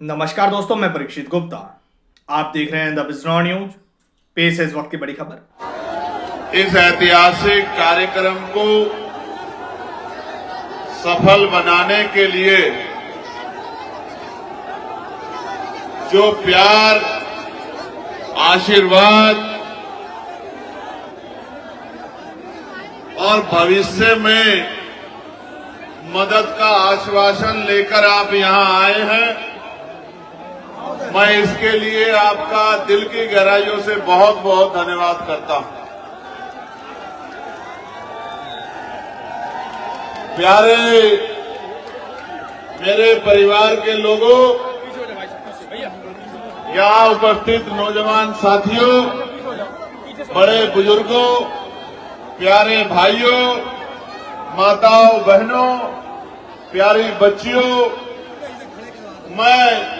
नमस्कार दोस्तों, मैं परीक्षित गुप्ता। आप देख रहे हैं द बिजनौर न्यूज। पेश है इस वक्त की बड़ी खबर। इस ऐतिहासिक कार्यक्रम को सफल बनाने के लिए जो प्यार, आशीर्वाद और भविष्य में मदद का आश्वासन लेकर आप यहां आए हैं, मैं इसके लिए आपका दिल की गहराइयों से बहुत बहुत धन्यवाद करता हूं। प्यारे मेरे परिवार के लोगों, यहां उपस्थित नौजवान साथियों, बड़े बुजुर्गों, प्यारे भाइयों, माताओं, बहनों, प्यारी बच्चियों, मैं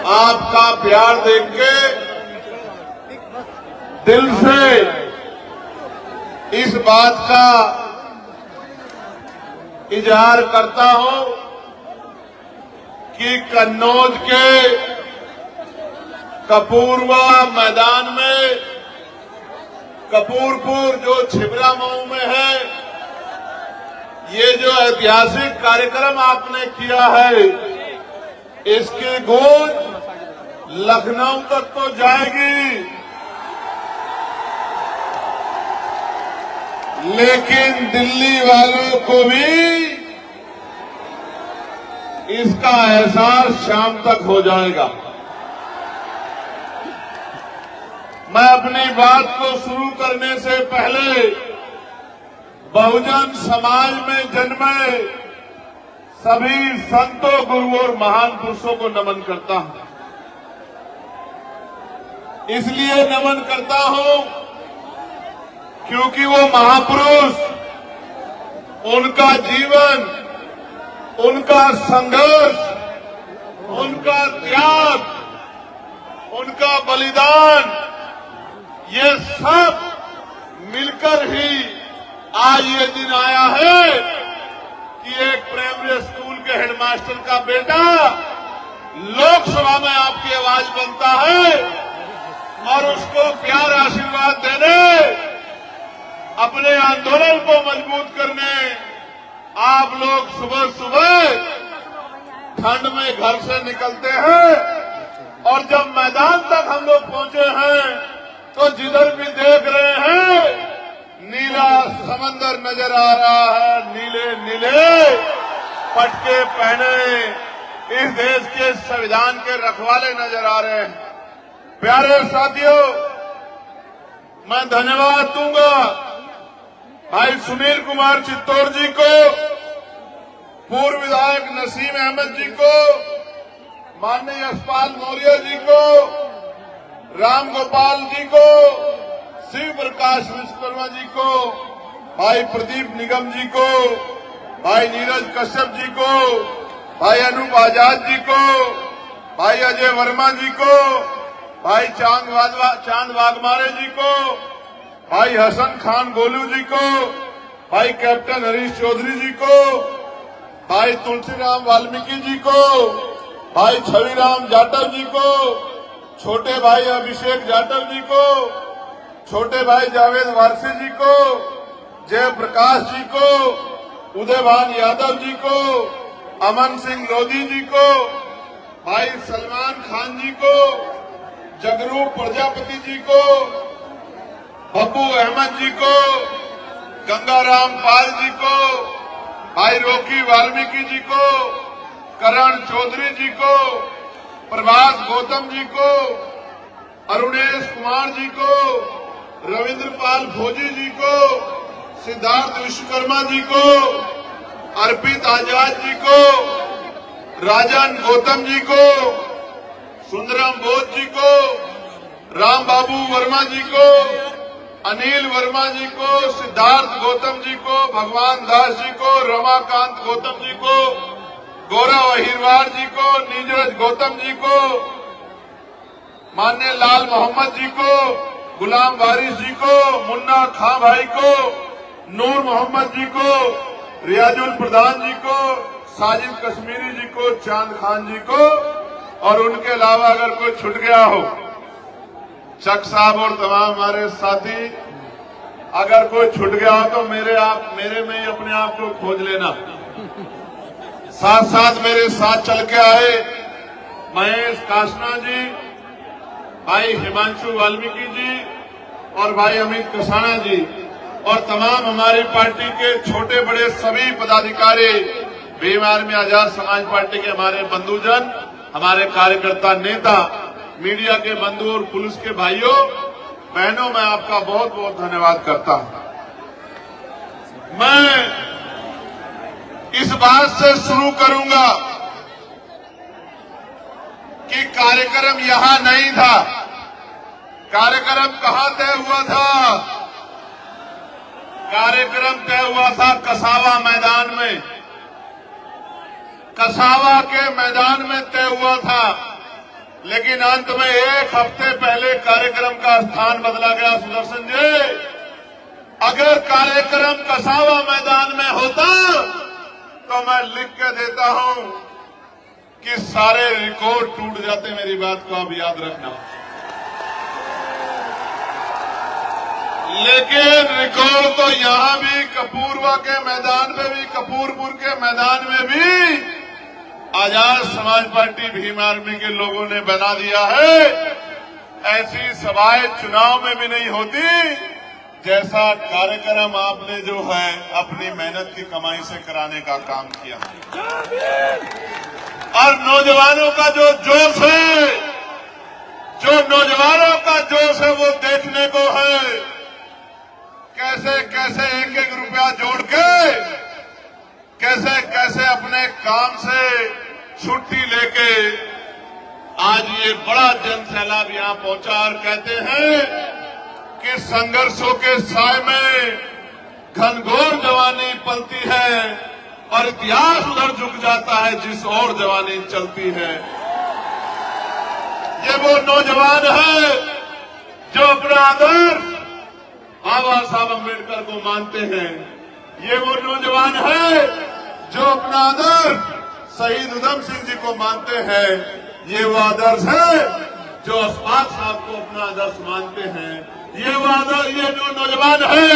आपका प्यार देख के दिल से इस बात का इजहार करता हूं कि कन्नौज के कपूरवा मैदान में, कपूरपुर जो छिबरा मऊ में है, ये जो ऐतिहासिक कार्यक्रम आपने किया है, इसकी गूंज लखनऊ तक तो जाएगी, लेकिन दिल्ली वालों को भी इसका एहसास शाम तक हो जाएगा। मैं अपनी बात को शुरू करने से पहले बहुजन समाज में जन्मे सभी संतों, गुरुओं और महान पुरुषों को नमन करता हूं। इसलिए नमन करता हूं क्योंकि वो महापुरुष, उनका जीवन, उनका संघर्ष, उनका त्याग, उनका बलिदान, ये सब मिलकर ही आज ये दिन आया है कि एक प्राइमरी स्कूल के हेडमास्टर का बेटा लोकसभा में आपकी आवाज बनता है और उसको प्यार, आशीर्वाद देने, अपने आंदोलन को मजबूत करने आप लोग सुबह सुबह ठंड में घर से निकलते हैं, और जब मैदान तक हम लोग पहुंचे हैं तो जिधर भी देख रहे हैं नीला समंदर नजर आ रहा है, नीले नीले पटके पहने इस देश के संविधान के रखवाले नजर आ रहे हैं। प्यारे साथियों, मैं धन्यवाद दूंगा भाई सुनील कुमार चित्तौड़ जी को, पूर्व विधायक नसीम अहमद जी को, माननीय यशपाल मौर्य जी को, राम गोपाल जी को, शिव प्रकाश विश्वकर्मा जी को, भाई प्रदीप निगम जी को, भाई नीरज कश्यप जी को, भाई अनूप आजाद जी को, भाई अजय वर्मा जी को, भाई चांद वाघमारे जी को, भाई हसन खान गोलू जी को, भाई कैप्टन हरीश चौधरी जी को, भाई तुलसीराम वाल्मीकि जी को, भाई छविराम जाटव जी को, छोटे भाई अभिषेक जाटव जी को, छोटे भाई जावेद वारसी जी को, जयप्रकाश जी को, उदयभान यादव जी को, अमन सिंह लोधी जी को, भाई सलमान खान जी को, जगरूप प्रजापति जी को, बब्बू अहमद जी को, गंगाराम पाल जी को, भाई रोकी वाल्मीकि जी को, करण चौधरी जी को, प्रभास गौतम जी को, अरुणेश कुमार जी को, रविंद्र पाल भोजी जी को, सिद्धार्थ विश्वकर्मा जी को, अर्पित आजाद जी को, राजन गौतम जी को, सुंदरम बोध जी को, राम बाबू वर्मा जी को, अनिल वर्मा जी को, सिद्धार्थ गौतम जी को, भगवान दास जी को, रमाकांत गौतम जी को, गौरव अहिरवार जी को, नीरज गौतम जी को, माननीय लाल मोहम्मद जी को, गुलाम वारिस जी को, मुन्ना खां भाई को, नूर मोहम्मद जी को, रियाजुल प्रधान जी को, साजिद कश्मीरी जी को, चांद खान जी को, और उनके अलावा अगर कोई छूट गया हो, चक साहब और तमाम हमारे साथी, अगर कोई छूट गया हो तो मेरे में ही अपने आप को खोज लेना। साथ साथ मेरे साथ चल के आए महेश काशना जी, भाई हिमांशु वाल्मीकि जी और भाई अमित कसाना जी, और तमाम हमारी पार्टी के छोटे बड़े सभी पदाधिकारी, भीम आर्मी आजाद समाज पार्टी के हमारे बंधुजन, हमारे कार्यकर्ता, नेता, मीडिया के बंधु और पुलिस के भाइयों बहनों, मैं आपका बहुत बहुत धन्यवाद करता हूं। मैं इस बात से शुरू करूंगा कि कार्यक्रम यहां नहीं था। कार्यक्रम कहां तय हुआ था? कार्यक्रम तय हुआ था कसावा मैदान में। कसावा के मैदान में तय हुआ था, लेकिन अंत में एक हफ्ते पहले कार्यक्रम का स्थान बदला गया। सुदर्शन जी, अगर कार्यक्रम कसावा मैदान में होता तो मैं लिख के देता हूं कि सारे रिकॉर्ड टूट जाते। मेरी बात को आप याद रखना। लेकिन रिकॉर्ड तो यहां भी, कपूरवा के मैदान में भी, कपूरपुर के मैदान में भी आजाद समाज पार्टी भीम आर्मी के लोगों ने बना दिया है। ऐसी सभाएं चुनाव में भी नहीं होती जैसा कार्यक्रम आपने जो है अपनी मेहनत की कमाई से कराने का काम किया। और नौजवानों का जो जोश है, जो नौजवानों का जोश है, वो देखने को है। कैसे कैसे एक एक रुपया जोड़ के, कैसे कैसे अपने काम से छुट्टी लेके आज ये बड़ा जन सैलाब यहां पहुंचा। और कहते हैं कि संघर्षों के साए में घनघोर जवानी पलती है और इतिहास उधर झुक जाता है जिस और जवानी चलती है। ये वो नौजवान है जो अपना आदर्श बाबा साहब अम्बेडकर को मानते हैं। ये वो नौजवान है जो अपना आदर्श शहीद उधम सिंह जी को मानते हैं। ये वो आदर्श है जो अशफाक साहब को अपना आदर्श मानते हैं। ये जो नौजवान है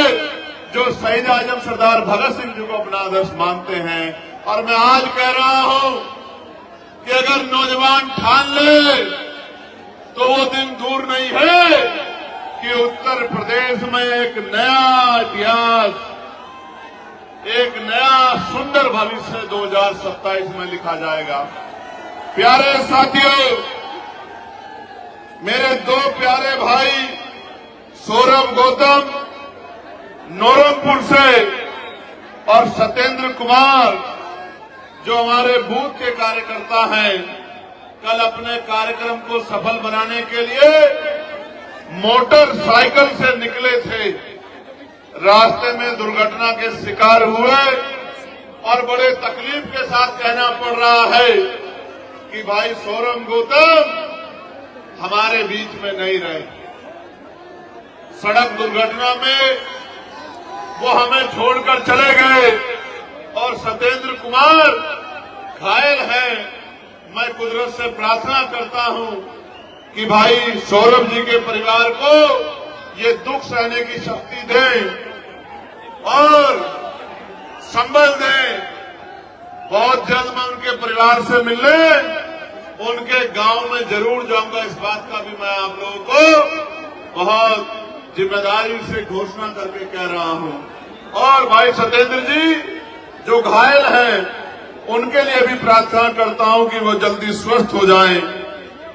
जो शहीद आजम सरदार भगत सिंह जी को अपना आदर्श मानते हैं। और मैं आज कह रहा हूं कि अगर नौजवान ठान ले तो वो दिन दूर नहीं है कि उत्तर प्रदेश में एक नया इतिहास, एक नया सुंदर भविष्य 2027 में लिखा जाएगा। प्यारे साथियों, मेरे दो प्यारे भाई सौरभ गौतम नौरंगपुर से और सत्येंद्र कुमार जो हमारे बूथ के कार्यकर्ता हैं, कल अपने कार्यक्रम को सफल बनाने के लिए मोटरसाइकिल से निकले थे। रास्ते में दुर्घटना के शिकार हुए और बड़े तकलीफ के साथ कहना पड़ रहा है कि भाई सौरभ गौतम हमारे बीच में नहीं रहे। सड़क दुर्घटना में वो हमें छोड़कर चले गए और सत्येंद्र कुमार घायल हैं। मैं कुदरत से प्रार्थना करता हूं कि भाई सौरभ जी के परिवार को ये दुख सहने की शक्ति दें और संबल दें। बहुत जल्द मैं उनके परिवार से मिलने उनके गांव में जरूर जाऊंगा। इस बात का भी मैं आप लोगों को बहुत जिम्मेदारी से घोषणा करके कह रहा हूं। और भाई सत्येंद्र जी जो घायल हैं उनके लिए भी प्रार्थना करता हूं कि वो जल्दी स्वस्थ हो जाएं।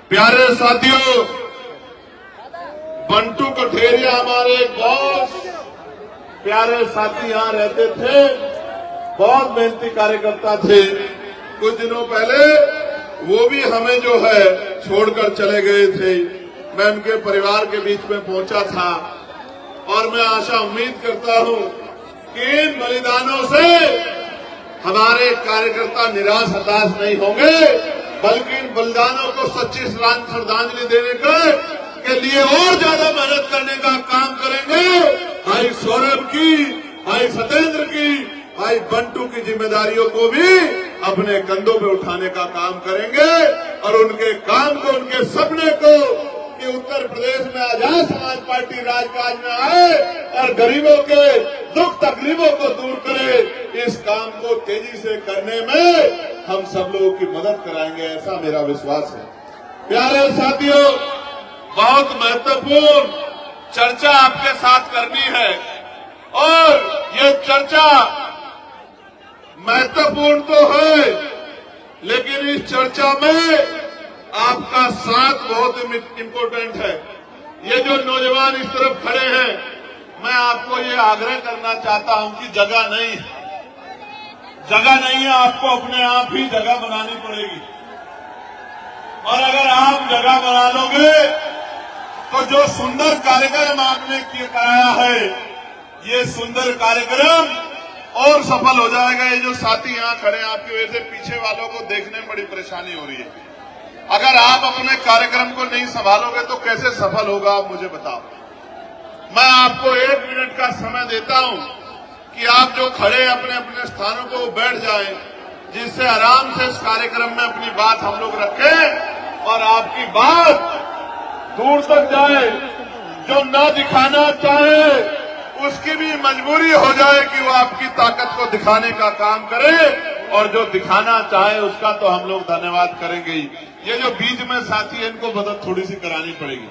प्यारे साथियों, बंटू कठेरिया हमारे बहुत प्यारे साथी यहां रहते थे, बहुत मेहनती कार्यकर्ता थे। कुछ दिनों पहले वो भी हमें जो है छोड़कर चले गए थे। मैं उनके परिवार के बीच में पहुंचा था और मैं आशा उम्मीद करता हूं कि इन बलिदानों से हमारे कार्यकर्ता निराश हताश नहीं होंगे, बल्कि इन बलिदानों को सच्ची श्रद्धांजलि देने के लिए और ज्यादा मेहनत करने का काम करेंगे। भाई सौरभ की, भाई सत्येंद्र की भाई बंटू की जिम्मेदारियों को भी अपने कंधों पे उठाने का काम करेंगे और उनके काम को, उनके सपने को कि उत्तर प्रदेश में आजाद समाज पार्टी राजकाज में आए और गरीबों के दुख तकलीफों को दूर करे, इस काम को तेजी से करने में हम सब लोगों की मदद कराएंगे, ऐसा मेरा विश्वास है। प्यारे साथियों, बहुत महत्वपूर्ण चर्चा आपके साथ करनी है और ये चर्चा महत्वपूर्ण तो है, लेकिन इस चर्चा में आपका साथ बहुत इम्पोर्टेंट है। ये जो नौजवान इस तरफ खड़े हैं, मैं आपको ये आग्रह करना चाहता हूं कि जगह नहीं है, आपको अपने आप ही जगह बनानी पड़ेगी। और अगर आप जगह बना लोगे तो जो सुंदर कार्यक्रम आपने कराया है, ये सुंदर कार्यक्रम और सफल हो जाएगा। ये जो साथी यहाँ खड़े हैं, आपकी वजह से पीछे वालों को देखने में बड़ी परेशानी हो रही है। अगर आप अपने कार्यक्रम को नहीं संभालोगे तो कैसे सफल होगा, आप मुझे बताओ। मैं आपको 1 मिनट का समय देता हूं कि आप जो खड़े अपने अपने स्थानों को बैठ जाएं, जिससे आराम से इस कार्यक्रम में अपनी बात हम लोग रखें और आपकी बात दूर तक जाए। जो न दिखाना चाहे उसकी भी मजबूरी हो जाए कि वो आपकी ताकत को दिखाने का काम करे, और जो दिखाना चाहे उसका तो हम लोग धन्यवाद करेंगे ही। ये जो बीच में साथी है, इनको मदद थोड़ी सी करानी पड़ेगी।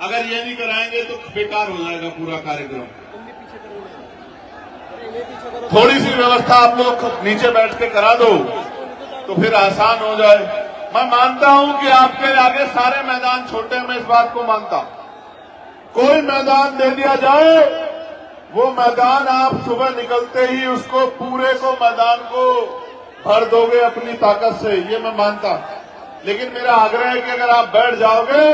अगर ये नहीं कराएंगे तो बेकार हो जाएगा पूरा कार्यक्रम। थोड़ी सी व्यवस्था आप लोग नीचे बैठ के करा दो तो फिर आसान हो जाए। मैं मानता हूं कि आपके आगे सारे मैदान छोटे हैं, मैं इस बात को मानता हूं। कोई मैदान दे दिया जाए, वो मैदान आप सुबह निकलते ही उसको पूरे को मैदान को भर दोगे अपनी ताकत से, ये मैं मानता हूं। लेकिन मेरा आग्रह है कि अगर आप बैठ जाओगे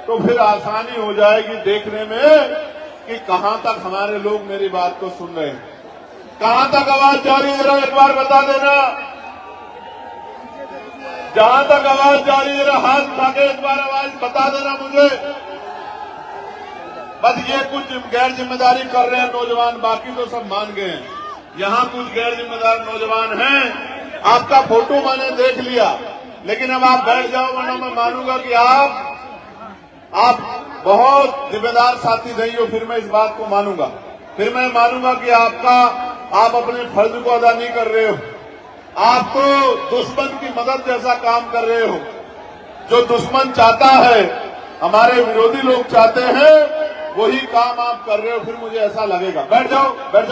तो फिर आसानी हो जाएगी देखने में कि कहां तक हमारे लोग मेरी बात को सुन रहे हैं, कहां तक आवाज जा रही है। जरा एक बार बता देना, जहां तक आवाज जा रही है जरा हाथ उठा के एक बार आवाज बता देना मुझे। बस ये कुछ गैर जिम्मेदारी कर रहे हैं नौजवान, बाकी तो सब मान गए हैं। यहाँ कुछ गैर जिम्मेदार नौजवान हैं। आपका फोटो मैंने देख लिया, लेकिन अब आप बैठ जाओ, वरना मैं मानूंगा कि आप बहुत जिम्मेदार साथी नहीं हो। फिर मैं इस बात को मानूंगा, फिर मैं मानूंगा कि आप अपने फर्ज को अदा नहीं कर रहे हो। आप तो दुश्मन की मदद जैसा काम कर रहे हो। जो दुश्मन चाहता है, हमारे विरोधी लोग चाहते हैं, वही काम आप कर रहे हो। फिर मुझे ऐसा लगेगा। बैठ जाओ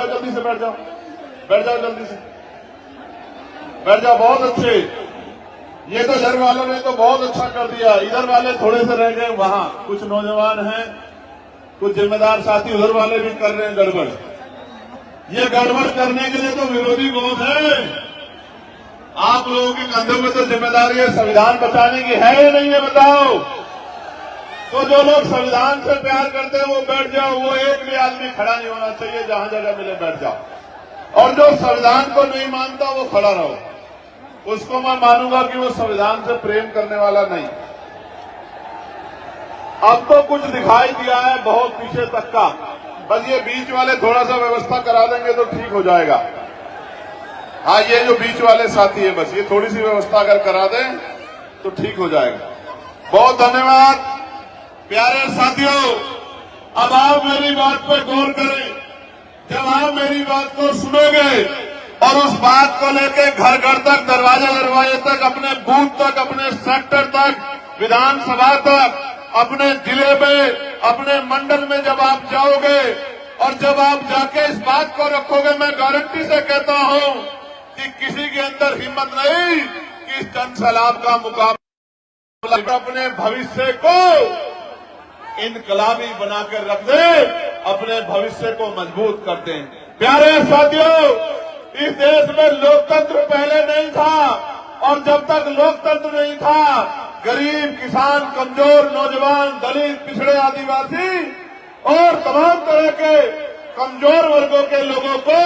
जल्दी से, बैठ जाओ जल्दी से, बैठ जाओ। बहुत अच्छे, ये तो इधर वालों ने तो बहुत अच्छा कर दिया। इधर वाले थोड़े से रह गए, वहां कुछ नौजवान हैं, कुछ जिम्मेदार साथी उधर वाले भी कर रहे हैं गड़बड़। ये गड़बड़ करने के लिए तो विरोधी बहुत है। आप लोगों के कंधों में तो जिम्मेदारी है संविधान बचाने की, है या नहीं है बताओ। तो जो लोग संविधान से प्यार करते हैं वो बैठ जाओ, वो एक भी आदमी खड़ा नहीं होना चाहिए, जहां जगह मिले बैठ जाओ। और जो संविधान को नहीं मानता वो खड़ा रहो, उसको मैं मानूंगा कि वो संविधान से प्रेम करने वाला नहीं। अब तो कुछ दिखाई दिया है बहुत पीछे तक का, बस ये बीच वाले थोड़ा सा व्यवस्था करा देंगे तो ठीक हो जाएगा। हाँ, ये जो बीच वाले साथी है, बस ये थोड़ी सी व्यवस्था अगर करा दें तो ठीक हो जाएगा। बहुत धन्यवाद। प्यारे साथियों, अब आप मेरी बात पर गौर करें। जब आप मेरी बात को सुनोगे और उस बात को लेके घर घर तक, दरवाजे तक, अपने बूथ तक, अपने सेक्टर तक, विधानसभा तक, अपने जिले में, अपने मंडल में जब आप जाओगे और जब आप जाके इस बात को रखोगे, मैं गारंटी से कहता हूं कि किसी के अंदर हिम्मत नहीं कि इस जन सैलाब का मुकाबला अपने भविष्य को इनकलाबी बनाकर रख दे, अपने भविष्य को मजबूत करते हैं। प्यारे साथियों, इस देश में लोकतंत्र पहले नहीं था, और जब तक लोकतंत्र नहीं था, गरीब, किसान, कमजोर, नौजवान, दलित, पिछड़े, आदिवासी और तमाम तरह के कमजोर वर्गों के लोगों को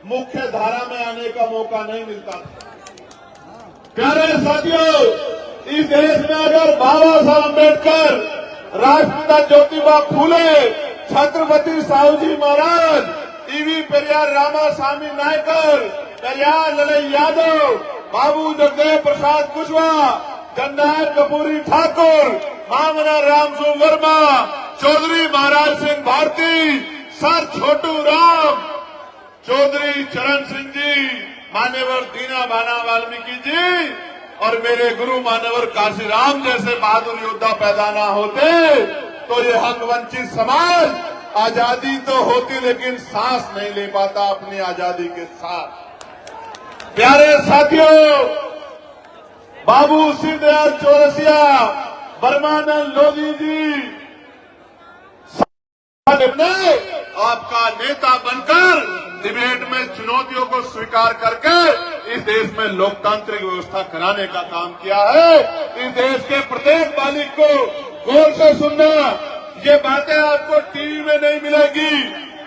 मुख्य धारा में आने का मौका नहीं मिलता था। प्यारे साथियों, इस देश में अगर बाबा साहब अम्बेडकर, राष्ट्रपिता ज्योतिबा फूले, छत्रपति साहू जी महाराज ईवी पेरियार रामास्वामी नायकर, पेरियार ललई यादव, बाबू जगदेव प्रसाद कुशवाहा, जननायक कपूरी ठाकुर, मामना रामसू वर्मा, चौधरी महाराज सिंह भारती, सर छोटू राम, चौधरी चरण सिंह जी, मान्यवर दीना भाना वाल्मीकि जी और मेरे गुरु मान्यवर काशीराम जैसे बहादुर योद्धा पैदा ना होते तो ये हक वंचित समाज आजादी तो होती लेकिन सांस नहीं ले पाता अपनी आजादी के साथ। प्यारे साथियों, बाबू सिद्धदयाल चौरसिया, ब्रह्मानंद लोधी जी ने आपका नेता बनकर डिबेट में चुनौतियों को स्वीकार करके इस देश में लोकतांत्रिक व्यवस्था कराने का काम किया है। इस देश के प्रत्येक बालिक को गौर से सुनना, ये बातें आपको टीवी में नहीं मिलेगी,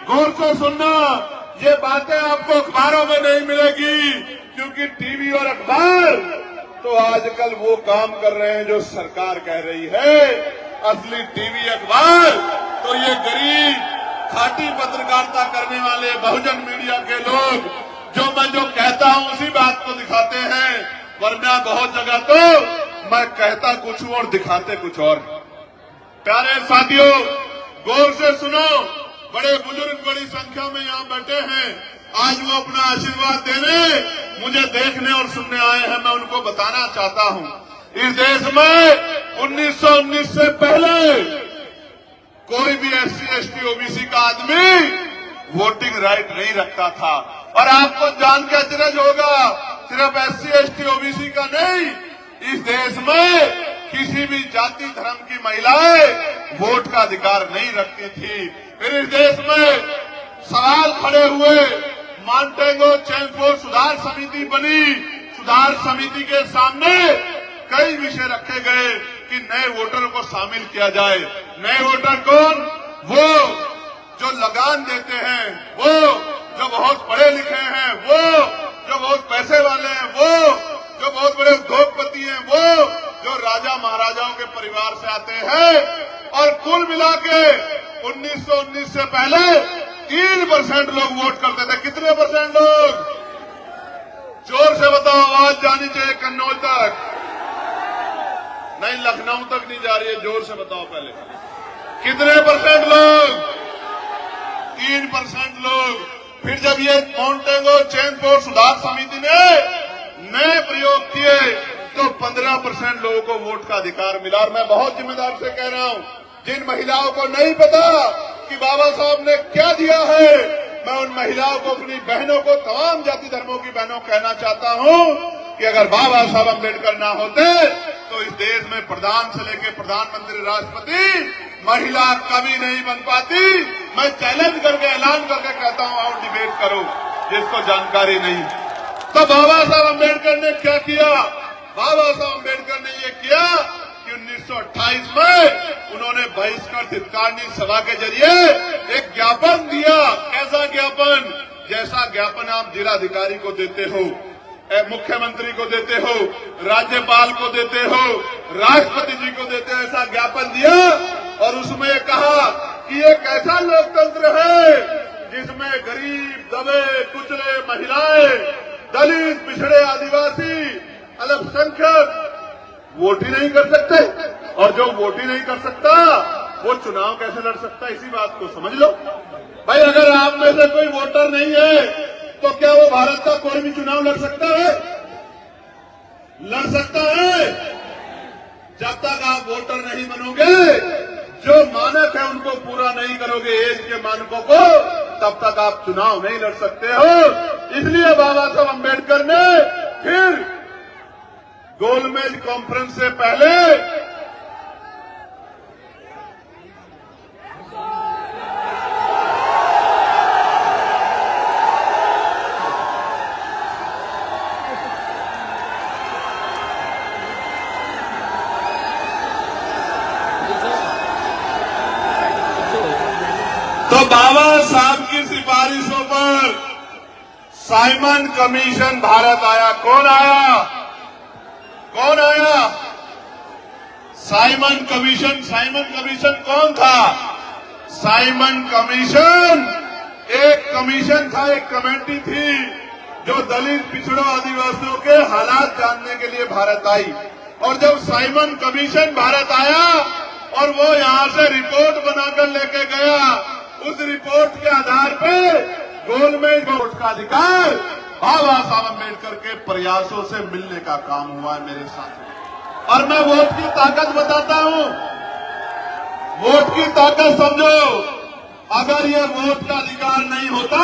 गौर से सुनना, ये बातें आपको अखबारों में नहीं मिलेगी, क्योंकि टीवी और अखबार तो आजकल वो काम कर रहे हैं जो सरकार कह रही है। असली टीवी अखबार तो ये गरीब खाटी पत्रकारिता करने वाले बहुजन मीडिया के लोग जो कहता हूं उसी बात को दिखाते हैं, वरना बहुत जगह तो मैं कहता कुछ हूं और दिखाते कुछ और। प्यारे साथियों, गौर से सुनो, बड़े बुजुर्ग बड़ी संख्या में यहाँ बैठे हैं, आज वो अपना आशीर्वाद देने मुझे देखने और सुनने आए हैं। मैं उनको बताना चाहता हूँ, इस देश में 1919 से पहले कोई भी SC ST OBC का आदमी वोटिंग राइट नहीं रखता था। और आपको जान के अचरज होगा, सिर्फ SC ST OBC का नहीं, इस देश में किसी भी जाति धर्म की महिलाएं वोट का अधिकार नहीं रखती थी। फिर इस देश में सवाल खड़े हुए, मॉन्टेगो चेम्सफोर्ड सुधार समिति बनी, सुधार समिति के सामने कई विषय रखे गए कि नए वोटरों को शामिल किया जाए। नए वोटर कौन? वो जो लगान देते हैं, वो जो बहुत पढ़े लिखे हैं, वो जो बहुत पैसे वाले हैं, वो जो बहुत बड़े उद्योगपति हैं, वो जो राजा महाराजाओं के परिवार से आते हैं। और कुल मिला के 1919 से पहले 3% लोग वोट करते थे। कितने परसेंट लोग? जोर से बताओ, आवाज जानी चाहिए कन्नौज तक, नहीं लखनऊ तक नहीं जा रही है, जोर से बताओ पहले कितने परसेंट लोग? 3% लोग। फिर जब ये मॉन्टेगो चेम्सफोर्ड सुधार समिति ने नए प्रयोग किए तो 15% लोगों को वोट का अधिकार मिला। और मैं बहुत जिम्मेदार से कह रहा हूं, जिन महिलाओं को नहीं पता कि बाबा साहब ने क्या दिया है, मैं उन महिलाओं को, अपनी बहनों को, तमाम जाति धर्मों की बहनों को कहना चाहता हूं कि अगर बाबा साहब अम्बेडकर ना होते तो इस देश में प्रधान से लेकर प्रधानमंत्री, राष्ट्रपति महिला कभी नहीं बन पाती। मैं चैलेंज करके, ऐलान करके कहता हूं, आओ डिबेट करो जिसको जानकारी नहीं। तो बाबा साहब अम्बेडकर ने क्या किया? बाबा साहब अम्बेडकर ने ये किया कि 1928 में उन्होंने बहिष्कार धिक्कारणी सभा के जरिए एक ज्ञापन दिया। कैसा ज्ञापन? जैसा ज्ञापन आप जिलाधिकारी को देते हो, मुख्यमंत्री को देते हो, राज्यपाल को देते हो, राष्ट्रपति जी को देते हो, ऐसा ज्ञापन दिया। और उसमें कहा कि एक ऐसा लोकतंत्र है जिसमें गरीब, दबे, कुचले, महिलाएं, दलित, पिछड़े, आदिवासी, अल्पसंख्यक वोट ही नहीं कर सकते। और जो वोट ही नहीं कर सकता वो चुनाव कैसे लड़ सकता है? इसी बात को समझ लो भाई। अगर आप में से कोई वोटर नहीं है तो क्या वो भारत का कोई भी चुनाव लड़ सकता है? लड़ सकता है? जब तक आप वोटर नहीं बनोगे, जो मानक है उनको पूरा नहीं करोगे, एज के मानकों को, तब तक आप चुनाव नहीं लड़ सकते हो। इसलिए बाबा साहब अम्बेडकर ने फिर गोलमेज कॉन्फ्रेंस से पहले तो बाबा साहब की सिफारिशों पर साइमन कमीशन भारत आया। कौन आया? कौन आया? Simon commission. साइमन कमीशन कौन था? साइमन कमीशन एक कमीशन था, एक कमेटी थी जो दलित पिछड़ों आदिवासियों के हालात जानने के लिए भारत आई। और जब साइमन कमीशन भारत आया और वो यहाँ से रिपोर्ट बनाकर लेके गया, उस रिपोर्ट के आधार पे गोलमेज वोट का अधिकार बाबा साहब अम्बेडकर के प्रयासों से मिलने का काम हुआ है मेरे साथ। और मैं वोट की ताकत बताता हूं, वोट की ताकत समझो। अगर ये वोट का अधिकार नहीं होता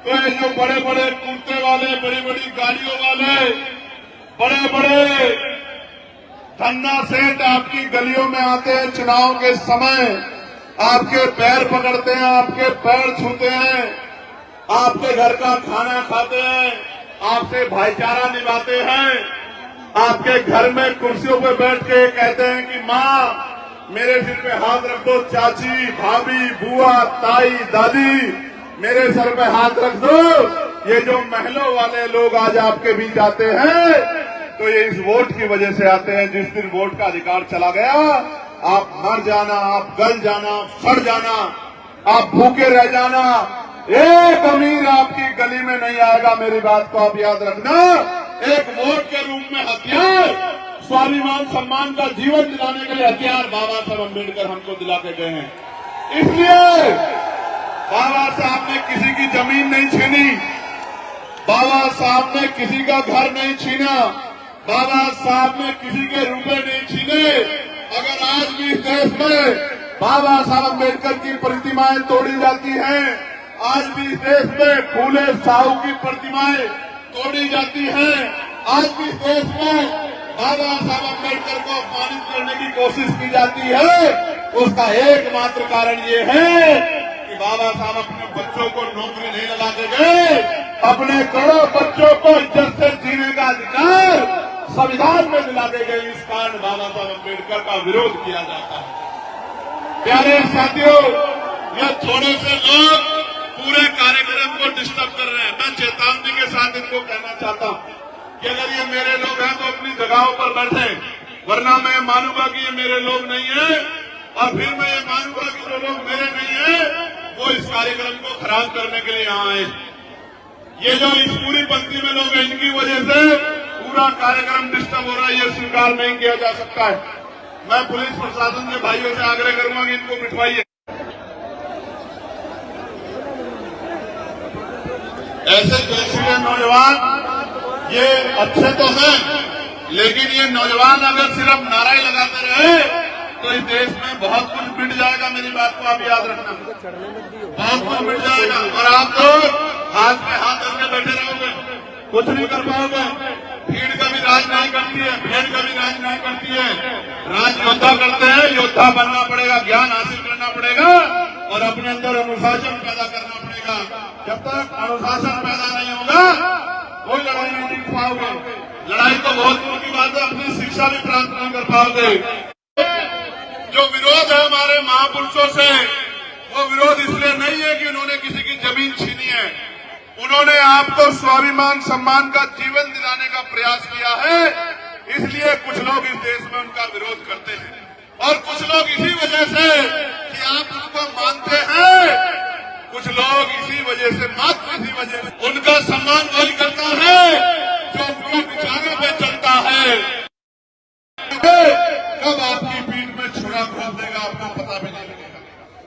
तो ये जो बड़े बड़े कुर्ते वाले, बड़ी बड़ी गाड़ियों वाले, बड़े बड़े धन्ना सेठ आपकी गलियों में आते हैं, चुनाव के समय आपके पैर पकड़ते हैं, आपके पैर छूते हैं, आपके घर का खाना खाते हैं, आपसे भाईचारा निभाते हैं, आपके घर में कुर्सियों पर बैठ के कहते हैं कि माँ मेरे सिर पे हाथ रख दो, चाची, भाभी, बुआ, ताई, दादी मेरे सर पे हाथ रख दो। ये जो महलों वाले लोग आज आपके बीच आते हैं तो ये इस वोट की वजह से आते हैं। जिस दिन वोट का अधिकार चला गया, आप मर जाना, आप गल जाना, आप सड़ जाना, आप भूखे रह जाना, एक अमीर आपकी गली में नहीं आएगा। मेरी बात को आप याद रखना। एक वोट के रूप में हथियार, स्वाभिमान सम्मान का जीवन दिलाने के लिए हथियार बाबा साहब अम्बेडकर हमको दिला के गए हैं। इसलिए बाबा साहब ने किसी की जमीन नहीं छीनी, बाबा साहब ने किसी का घर नहीं छीना, बाबा साहब ने किसी के रुपए नहीं छीने। अगर आज भी इस देश में बाबा साहब अम्बेडकर की प्रतिमाएं तोड़ी जाती हैं, आज भी इस देश में फूले साहू की प्रतिमाएं तोड़ी जाती हैं, आज भी इस देश में बाबा साहब अम्बेडकर को अपमानित करने की कोशिश की जाती है, उसका एकमात्र कारण ये है कि बाबा साहब अपने बच्चों को नौकरी नहीं लगा के गए, अपने करोड़ों बच्चों को इज्जत से जीने का अधिकार संविधान में दिला के गए। इस कारण बाबा साहब अम्बेडकर का विरोध किया जाता है। प्यारे साथियों, ये थोड़े से लोग पूरे कार्यक्रम को डिस्टर्ब कर रहे हैं। मैं चेतावनी के साथ इनको कहना चाहता हूं कि अगर ये मेरे लोग हैं तो अपनी जगहों पर बैठे, वरना मैं मानूंगा कि ये मेरे लोग नहीं है, और फिर मैं ये मानूंगा कि जो लोग मेरे नहीं है वो इस कार्यक्रम को खराब करने के लिए यहाँ आए। ये जो इस पूरी पंक्ति में लोग हैं, इनकी वजह से पूरा कार्यक्रम डिस्टर्ब हो रहा है, ये स्वीकार नहीं किया जा सकता है। मैं पुलिस प्रशासन के भाइयों से आग्रह करूंगा कि इनको बिठवाइए। ऐसे जैसे नौजवान ये अच्छे तो हैं, लेकिन ये नौजवान अगर सिर्फ नारे लगाते रहे तो इस देश में बहुत कुछ मिट जाएगा। मेरी बात को आप याद रखना, बहुत कुछ मिट जाएगा। और आप तो हाथ पे हाथ रखके बैठे रहोगे, कुछ नहीं कर पाओगे। भीड़ कभी राज नहीं करती है, भेड़ कभी राज नहीं करती है। राज योद्धा करते हैं, योद्धा बनना पड़ेगा, ज्ञान हासिल करना पड़ेगा और अपने अंदर अनुशासन पैदा करना पड़ेगा। जब तक अनुशासन पैदा नहीं होगा कोई लड़ाई नहीं जीत पाओगे। लड़ाई तो बहुत दूर की बात है, अपनी शिक्षा भी प्राप्त नहीं कर पाओगे। जो विरोध है हमारे महापुरुषों से, वो विरोध इसलिए नहीं है कि उन्होंने किसी की जमीन छीनी है, उन्होंने आपको स्वाभिमान सम्मान का जीवन दिलाने का प्रयास किया है। इसलिए कुछ लोग इस देश में उनका विरोध करते हैं और कुछ लोग इसी वजह से कि आप उनको मानते हैं, कुछ लोग इसी वजह से, मात्र इसी वजह से उनका सम्मान वही करता है जो उनके विचारों पे चलता है। कब आपकी पीठ में छुरा घोंप देगा